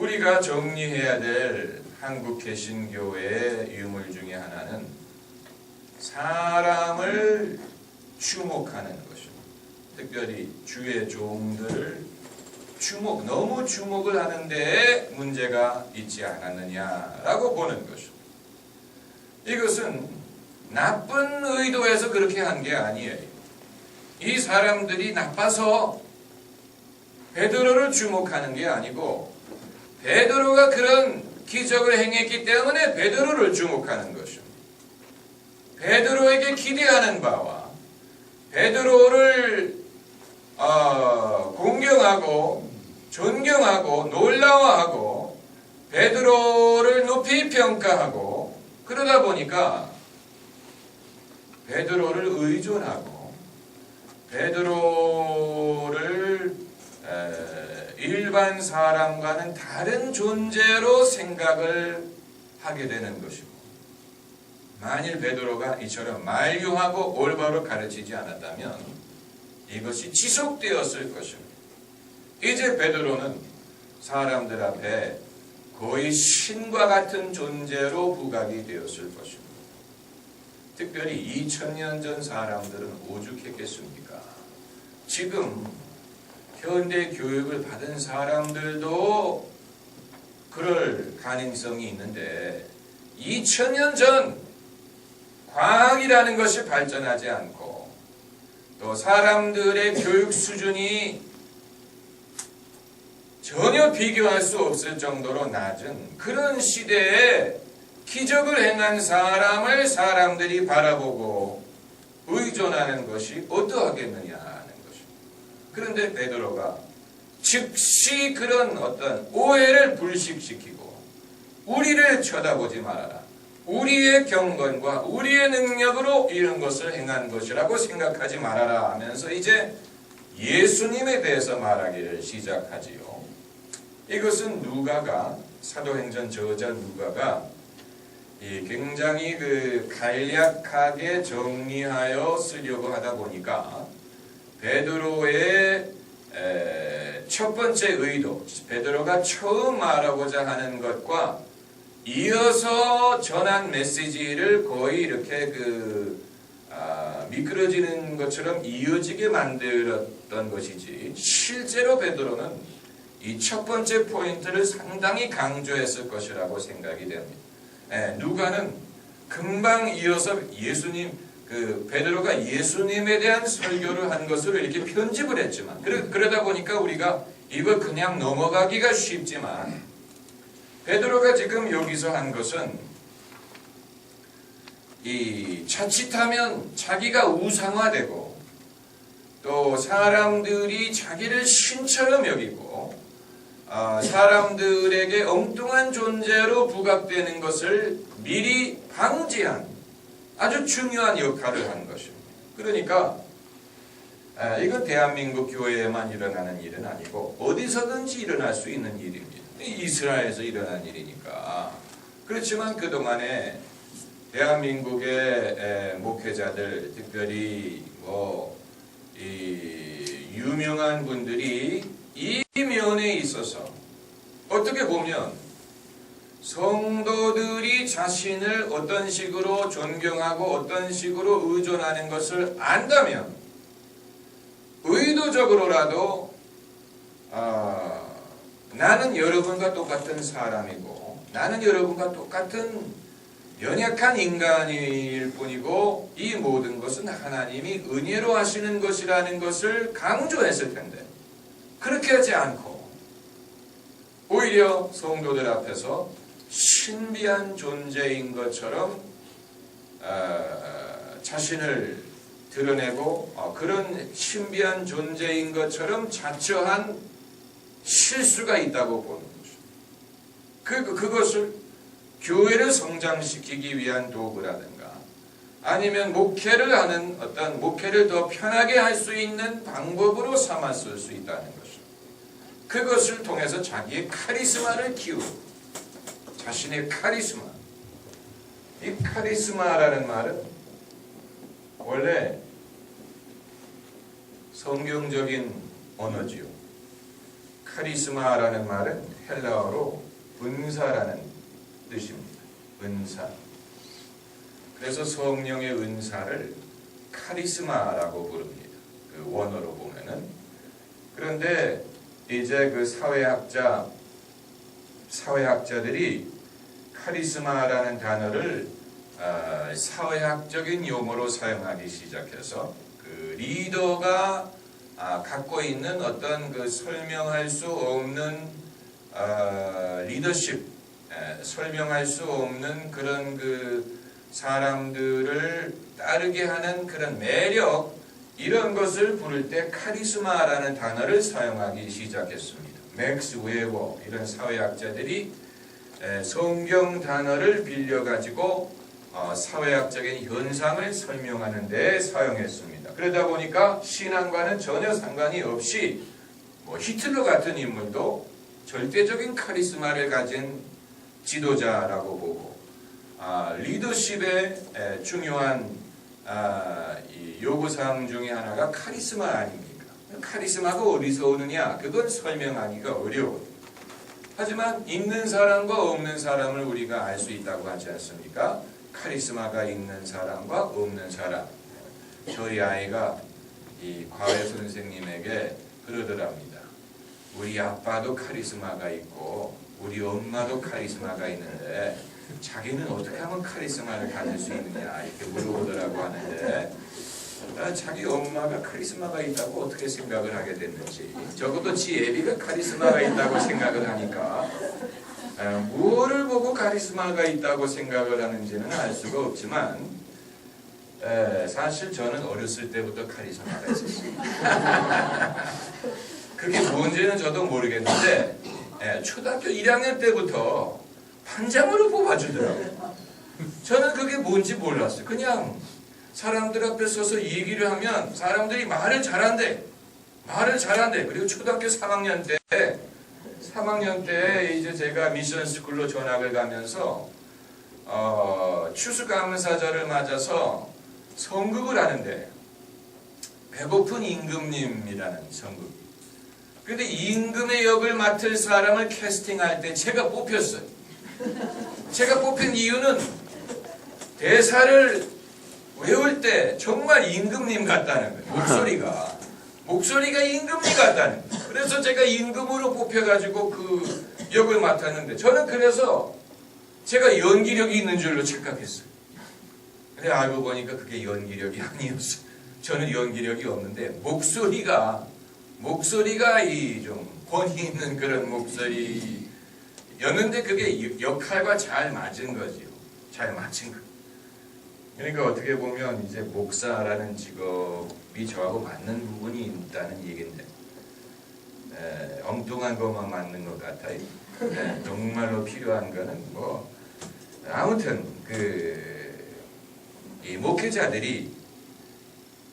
우리가 정리해야 될 한국 개신교의 유물 중에 하나는 사람을 주목하는 것입니다. 특별히 주의 종들을 너무 주목을 하는데 문제가 있지 않았느냐라고 보는 것입니다. 이것은 나쁜 의도에서 그렇게 한 게 아니에요. 이 사람들이 나빠서 베드로를 주목하는 게 아니고 베드로가 그런 기적을 행했기 때문에 베드로를 주목하는 것입니다. 베드로에게 기대하는 바와 베드로를 공경하고 존경하고 놀라워하고 베드로를 높이 평가하고 그러다 보니까 베드로를 의존하고 베드로를 일반 사람과는 다른 존재로 생각을 하게 되는 것이고, 만일 베드로가 이처럼 만류하고 올바로 가르치지 않았다면 이것이 지속되었을 것입니다. 이제 베드로는 사람들 앞에 거의 신과 같은 존재로 부각이 되었을 것입니다. 특별히 2000년 전 사람들은 오죽했겠습니까? 지금 현대 교육을 받은 사람들도 그럴 가능성이 있는데 2000년 전 과학이라는 것이 발전하지 않고 또 사람들의 교육 수준이 전혀 비교할 수 없을 정도로 낮은 그런 시대에 기적을 행한 사람을 사람들이 바라보고 의존하는 것이 어떠하겠느냐 하는 것입니다. 그런데 베드로가 즉시 그런 어떤 오해를 불식시키고 우리를 쳐다보지 말아라. 우리의 경건과 우리의 능력으로 이런 것을 행한 것이라고 생각하지 말아라 하면서 이제 예수님에 대해서 말하기를 시작하지요. 이것은 누가가 사도행전 저자 누가가 굉장히 간략하게 정리하여 쓰려고 하다 보니까 베드로의 첫 번째 의도, 베드로가 처음 말하고자 하는 것과 이어서 전한 메시지를 거의 이렇게 미끄러지는 것처럼 이어지게 만들었던 것이지, 실제로 베드로는 이 첫 번째 포인트를 상당히 강조했을 것이라고 생각이 됩니다. 누가는 금방 이어서 베드로가 예수님에 대한 설교를 한 것으로 이렇게 편집을 했지만, 그러다 보니까 우리가 이걸 그냥 넘어가기가 쉽지만, 베드로가 지금 여기서 한 것은 자칫하면 자기가 우상화되고 또 사람들이 자기를 신처럼 여기고 사람들에게 엉뚱한 존재로 부각되는 것을 미리 방지한 아주 중요한 역할을 한 것입니다. 그러니까 이건 대한민국 교회에만 일어나는 일은 아니고 어디서든지 일어날 수 있는 일입니다. 이스라엘에서 일어난 일이니까. 그렇지만 그동안에 대한민국의 목회자들, 특별히 유명한 분들이 이 면에 있어서 어떻게 보면 성도들이 자신을 어떤 식으로 존경하고 어떤 식으로 의존하는 것을 안다면 의도적으로라도 나는 여러분과 똑같은 사람이고 나는 여러분과 똑같은 연약한 인간일 뿐이고 이 모든 것은 하나님이 은혜로 하시는 것이라는 것을 강조했을 텐데, 그렇게 하지 않고 오히려 성도들 앞에서 신비한 존재인 것처럼 자신을 드러내고 그런 신비한 존재인 것처럼 자처한 실수가 있다고 보는 것입니다. 그것을 교회를 성장시키기 위한 도구라든가 아니면 목회를 더 편하게 할 수 있는 방법으로 삼았을 수 있다는 것입니다. 그것을 통해서 자기의 카리스마를 키우고 자신의 카리스마, 이 카리스마라는 말은 원래 성경적인 언어지요. 카리스마라는 말은 헬라어로 은사라는 뜻입니다. 은사. 그래서 성령의 은사를 카리스마라고 부릅니다. 그 원어로 보면은. 그런데 이제 그 사회학자들이 카리스마라는 단어를 사회학적인 용어로 사용하기 시작해서 그 리더가 갖고 있는 어떤 그 설명할 수 없는 리더십, 설명할 수 없는 그런 그 사람들을 따르게 하는 그런 매력, 이런 것을 부를 때 카리스마라는 단어를 사용하기 시작했습니다. 맥스 웨버 이런 사회학자들이 성경 단어를 빌려가지고 사회학적인 현상을 설명하는 데 사용했습니다. 그러다 보니까 신앙과는 전혀 상관이 없이 히틀러 같은 인물도 절대적인 카리스마를 가진 지도자라고 보고 리더십의 중요한 이 요구사항 중에 하나가 카리스마 아닙니까? 카리스마가 어디서 오느냐? 그건 설명하기가 어려워요. 하지만 있는 사람과 없는 사람을 우리가 알 수 있다고 하지 않습니까? 카리스마가 있는 사람과 없는 사람. 저희 아이가 이 과외 선생님에게 그러더랍니다. 우리 아빠도 카리스마가 있고 우리 엄마도 카리스마가 있는데 자기는 어떻게 하면 카리스마를 가질 수 있느냐 이렇게 물어보더라고 하는데 자기 엄마가 카리스마가 있다고 어떻게 생각을 하게 됐는지, 적어도 지 애비가 카리스마가 있다고 생각을 하니까 무엇을 보고 카리스마가 있다고 생각을 하는지는 알 수가 없지만 사실 저는 어렸을 때부터 카리스마가 있었어요. 그게 뭔지는 저도 모르겠는데 초등학교 1학년 때부터 판장으로 뽑아주더라고요. 저는 그게 뭔지 몰랐어요. 그냥 사람들 앞에 서서 얘기를 하면 사람들이 말을 잘한대. 그리고 초등학교 3학년 때 이제 제가 미션 스쿨로 전학을 가면서 추수감사절을 맞아서 선극을 하는데 배고픈 임금님이라는 선극. 근데 임금의 역을 맡을 사람을 캐스팅할 때 제가 뽑혔어요. 제가 뽑힌 이유는 대사를 외울 때 정말 임금님 같다는 거예요. 목소리가 임금님 같다는 거예요. 그래서 제가 임금으로 뽑혀가지고 그 역을 맡았는데 저는 그래서 제가 연기력이 있는 줄로 착각했어요. 근데 알고 보니까 그게 연기력이 아니었어요. 저는 연기력이 없는데 목소리가 이 좀 권위 있는 그런 목소리였는데 그게 역할과 잘 맞은 거지요. 잘 맞은 거. 그러니까 어떻게 보면 이제 목사라는 직업이 저하고 맞는 부분이 있다는 얘기인데 엉뚱한 것만 맞는 것 같아요. 정말로 필요한 거는 아무튼 이 목회자들이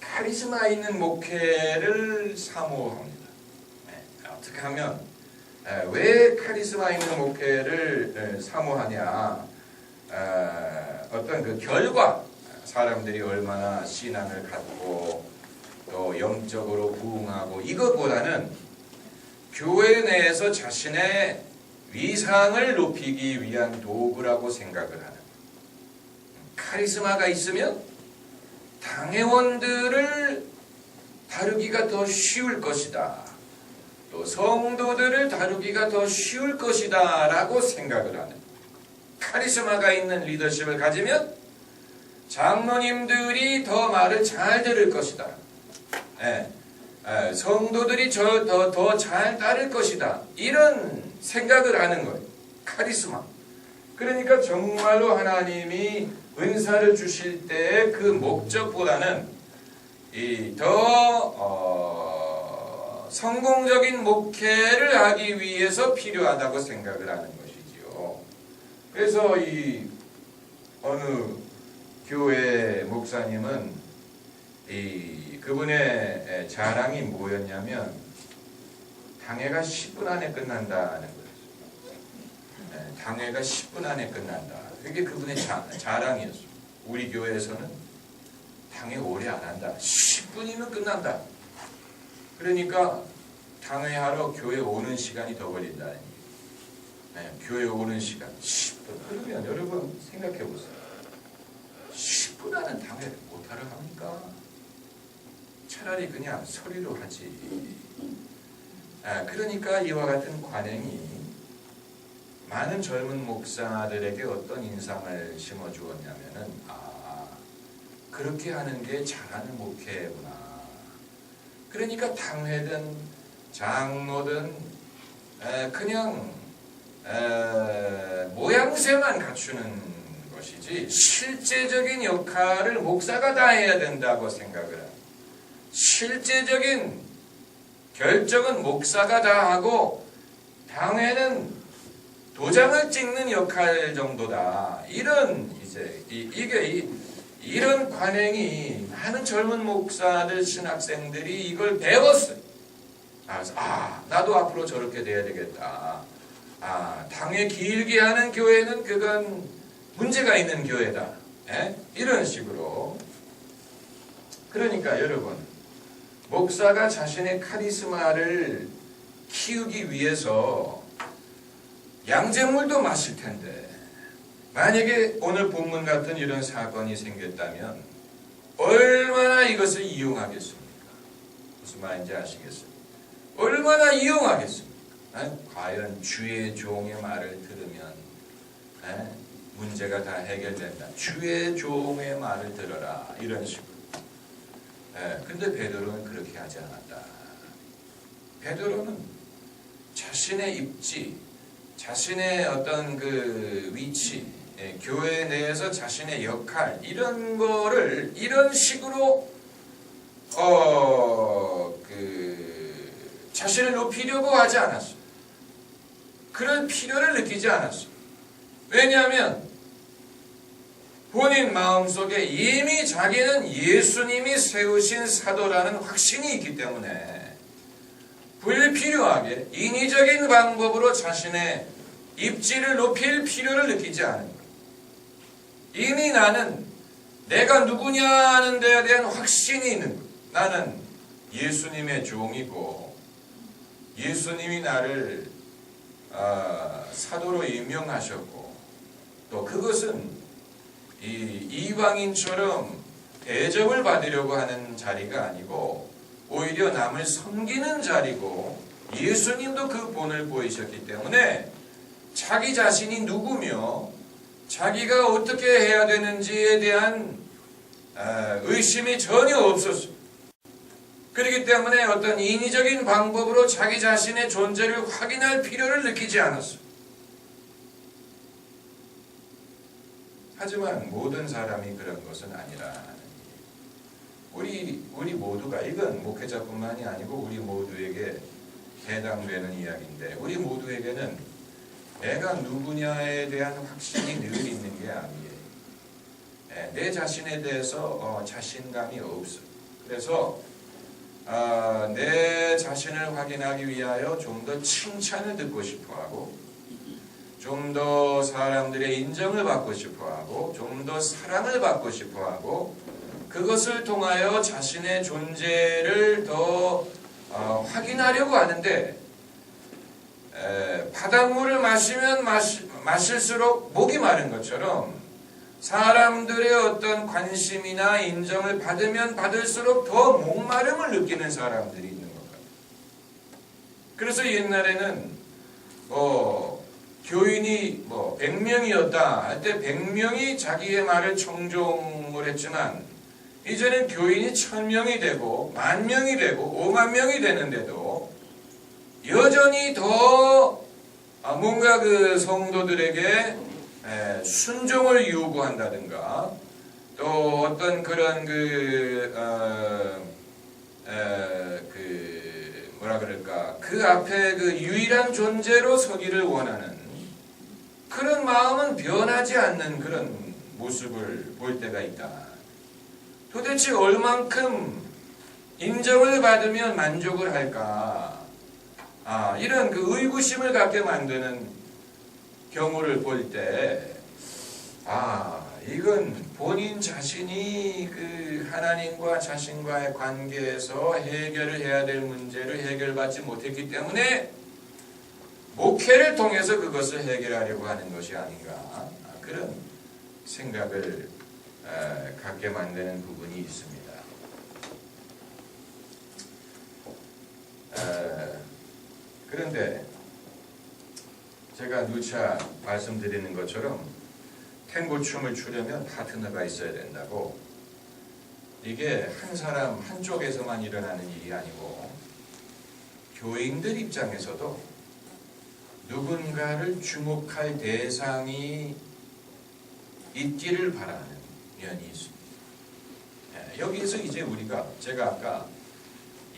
카리스마 있는 목회를 사모합니다. 어떻게 하면 왜 카리스마 있는 목회를 사모하냐? 어떤 그 결과, 사람들이 얼마나 신앙을 갖고 또 영적으로 부흥하고, 이것보다는 교회 내에서 자신의 위상을 높이기 위한 도구라고 생각을 하는, 카리스마가 있으면 당회원들을 다루기가 더 쉬울 것이다, 또 성도들을 다루기가 더 쉬울 것이다 라고 생각을 하는, 카리스마가 있는 리더십을 가지면 장로님들이 더 말을 잘 들을 것이다, 성도들이 더 잘 따를 것이다, 이런 생각을 하는 거예요. 카리스마. 그러니까 정말로 하나님이 은사를 주실 때의 그 목적보다는 더 성공적인 목회를 하기 위해서 필요하다고 생각을 하는 것이지요. 그래서 이 어느 교회 목사님은 그분의 자랑이 뭐였냐면 당회가 10분 안에 끝난다는 거예요. 당회가 10분 안에 끝난다. 그게 그분의 자랑이었어요. 우리 교회에서는 당회 오래 안 한다. 10분이면 끝난다. 그러니까 당회하러 교회 오는 시간이 더 걸린다는 얘기예요. 네, 교회 오는 시간 10분. 그러면 여러분 생각해 보세요. 10분 안은 당회를 못하러 합니까? 차라리 그냥 서류로 하지. 그러니까 이와 같은 관행이 많은 젊은 목사들에게 어떤 인상을 심어주었냐면은 그렇게 하는 게 잘하는 목회구나. 그러니까 당회든 장로든 그냥 모양새만 갖추는 것이지 실제적인 역할을 목사가 다 해야 된다고 생각을 합니다. 실제적인 결정은 목사가 다 하고 당회는 도장을 찍는 역할 정도다. 이런 이런 관행이 많은 젊은 목사들, 신학생들이 이걸 배웠어요. 그래서 나도 앞으로 저렇게 돼야 되겠다. 당회 길게 하는 교회는 그건 문제가 있는 교회다. 이런 식으로. 그러니까 여러분, 목사가 자신의 카리스마를 키우기 위해서 양잿물도 마실 텐데 만약에 오늘 본문 같은 이런 사건이 생겼다면 얼마나 이것을 이용하겠습니까? 무슨 말인지 아시겠습니까? 얼마나 이용하겠습니까? 과연 주의 종의 말을 들으면 문제가 다 해결된다. 주의 종의 말을 들어라. 이런 식으로. 근데 베드로는 그렇게 하지 않았다. 베드로는 자신의 입지, 자신의 어떤 그 위치, 교회 내에서 자신의 역할, 이런 거를 이런 식으로 자신을 높이려고 하지 않았어요. 그럴 필요를 느끼지 않았어요. 왜냐하면 본인 마음속에 이미 자기는 예수님이 세우신 사도라는 확신이 있기 때문에 불필요하게 인위적인 방법으로 자신의 입지를 높일 필요를 느끼지 않은 거예요. 이미 나는 내가 누구냐 하는 데에 대한 확신이 있는 거예요. 나는 예수님의 종이고 예수님이 나를 사도로 임명하셨고 또 그것은 이방인처럼 대접을 받으려고 하는 자리가 아니고 오히려 남을 섬기는 자리고 예수님도 그 본을 보이셨기 때문에 자기 자신이 누구며 자기가 어떻게 해야 되는지에 대한 의심이 전혀 없었어요. 그렇기 때문에 어떤 인위적인 방법으로 자기 자신의 존재를 확인할 필요를 느끼지 않았어요. 하지만 모든 사람이 그런 것은 아니라 우리 모두가 이건 목회자뿐만이 아니고 우리 모두에게 해당되는 이야기인데 우리 모두에게는 내가 누구냐에 대한 확신이 늘 있는 게 아니에요. 내 자신에 대해서 자신감이 없어요. 그래서 내 자신을 확인하기 위하여 좀 더 칭찬을 듣고 싶어하고 좀 더 사람들의 인정을 받고 싶어하고 좀 더 사랑을 받고 싶어하고 그것을 통하여 자신의 존재를 더 확인하려고 하는데 바닷물을 마시면 마실수록 목이 마른 것처럼 사람들의 어떤 관심이나 인정을 받으면 받을수록 더 목마름을 느끼는 사람들이 있는 것 같아요. 그래서 옛날에는 교인이 100명이었다 할 때 100명이 자기의 말을 청종을 했지만 이제는 교인이 1000명이 되고 10,000명이 되고 50,000명이 되는데도 여전히 더 뭔가 그 성도들에게 순종을 요구한다든가 또 어떤 그런 그 앞에 그 유일한 존재로 서기를 원하는 그런 마음은 변하지 않는 그런 모습을 볼 때가 있다. 도대체 얼만큼 인정을 받으면 만족을 할까? 이런 그 의구심을 갖게 만드는 경우를 볼 때, 이건 본인 자신이 그 하나님과 자신과의 관계에서 해결을 해야 될 문제를 해결받지 못했기 때문에 목회를 통해서 그것을 해결하려고 하는 것이 아닌가, 그런 생각을 갖게 만드는 부분이 있습니다. 그런데 제가 누차 말씀드리는 것처럼 탱고 춤을 추려면 파트너가 있어야 된다고, 이게 한 사람 한쪽에서만 일어나는 일이 아니고 교인들 입장에서도 누군가를 주목할 대상이 있기를 바라는 면이 있습니다. 여기에서 이제 우리가, 제가 아까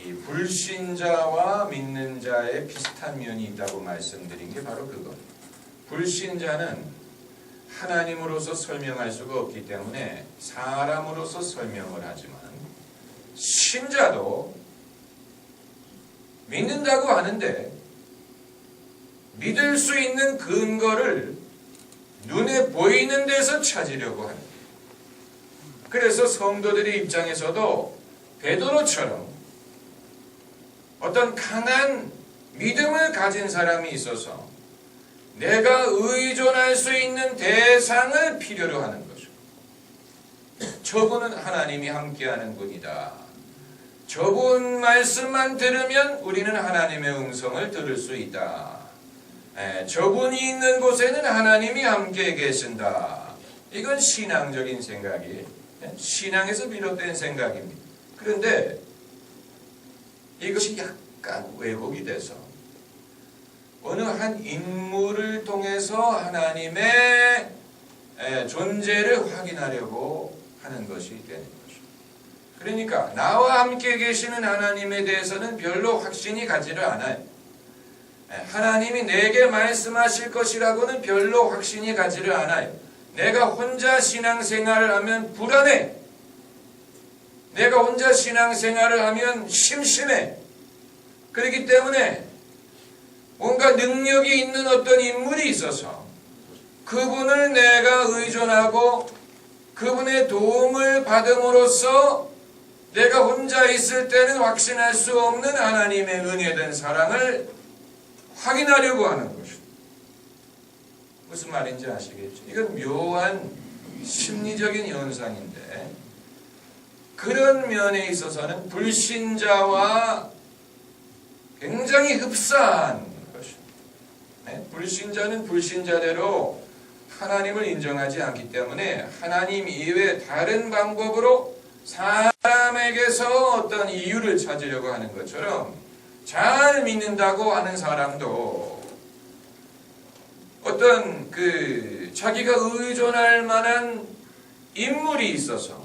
이 불신자와 믿는 자의 비슷한 면이 있다고 말씀드린 게 바로 그것. 불신자는 하나님으로서 설명할 수가 없기 때문에 사람으로서 설명을 하지만, 신자도 믿는다고 하는데 믿을 수 있는 근거를 눈에 보이는 데서 찾으려고 하는 거예요. 그래서 성도들의 입장에서도 베드로처럼 어떤 강한 믿음을 가진 사람이 있어서 내가 의존할 수 있는 대상을 필요로 하는 거죠. 저분은 하나님이 함께하는 분이다. 저분 말씀만 들으면 우리는 하나님의 음성을 들을 수 있다. 저분이 있는 곳에는 하나님이 함께 계신다. 이건 신앙적인 생각이에요. 신앙에서 비롯된 생각입니다. 그런데 이것이 약간 왜곡이 돼서 어느 한 인물을 통해서 하나님의 존재를 확인하려고 하는 것이 되는 거죠. 그러니까 나와 함께 계시는 하나님에 대해서는 별로 확신이 가지를 않아요. 하나님이 내게 말씀하실 것이라고는 별로 확신이 가지를 않아요. 내가 혼자 신앙생활을 하면 불안해. 내가 혼자 신앙생활을 하면 심심해. 그렇기 때문에 뭔가 능력이 있는 어떤 인물이 있어서 그분을 내가 의존하고 그분의 도움을 받음으로써 내가 혼자 있을 때는 확신할 수 없는 하나님의 은혜된 사랑을 확인하려고 하는 것입니다. 무슨 말인지 아시겠죠? 이건 묘한 심리적인 현상인데, 그런 면에 있어서는 불신자와 굉장히 흡사한 것입니다. 불신자는 불신자대로 하나님을 인정하지 않기 때문에 하나님 이외에 다른 방법으로 사람에게서 어떤 이유를 찾으려고 하는 것처럼, 잘 믿는다고 하는 사람도 어떤 자기가 의존할 만한 인물이 있어서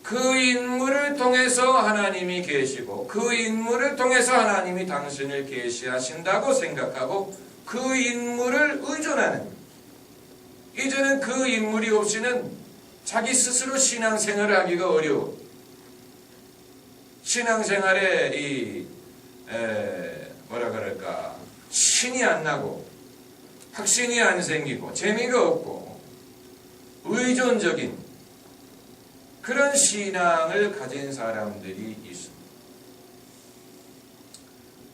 그 인물을 통해서 하나님이 계시고 그 인물을 통해서 하나님이 당신을 계시하신다고 생각하고 그 인물을 의존하는, 이제는 그 인물이 없이는 자기 스스로 신앙생활을 하기가 어려워. 신앙생활에 뭐라 그럴까, 신이 안 나고 확신이 안 생기고 재미가 없고 의존적인 그런 신앙을 가진 사람들이 있습니다.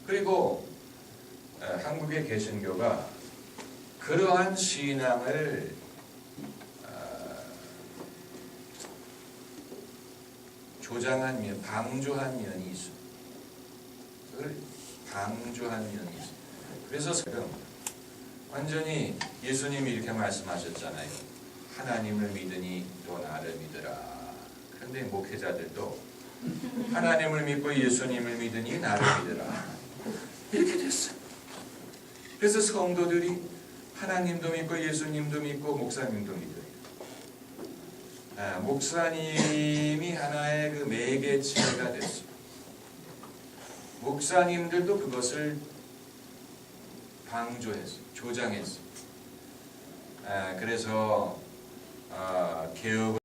그리고 한국의 개신교가 그러한 신앙을 조장한 면, 방조한 면이 있습니다. 그걸 방조한 면이 있습니다. 그래서 지금 완전히 예수님이 이렇게 말씀하셨잖아요. 하나님을 믿으니 또 나를 믿으라. 그런데 목회자들도 하나님을 믿고 예수님을 믿으니 나를 믿으라. 이렇게 됐어요. 그래서 성도들이 하나님도 믿고 예수님도 믿고 목사님도 믿어요. 목사님이 하나의 그 매개체가 됐어요. 목사님들도 그것을 방조했어요. 조장했어요. 그래서 개혁을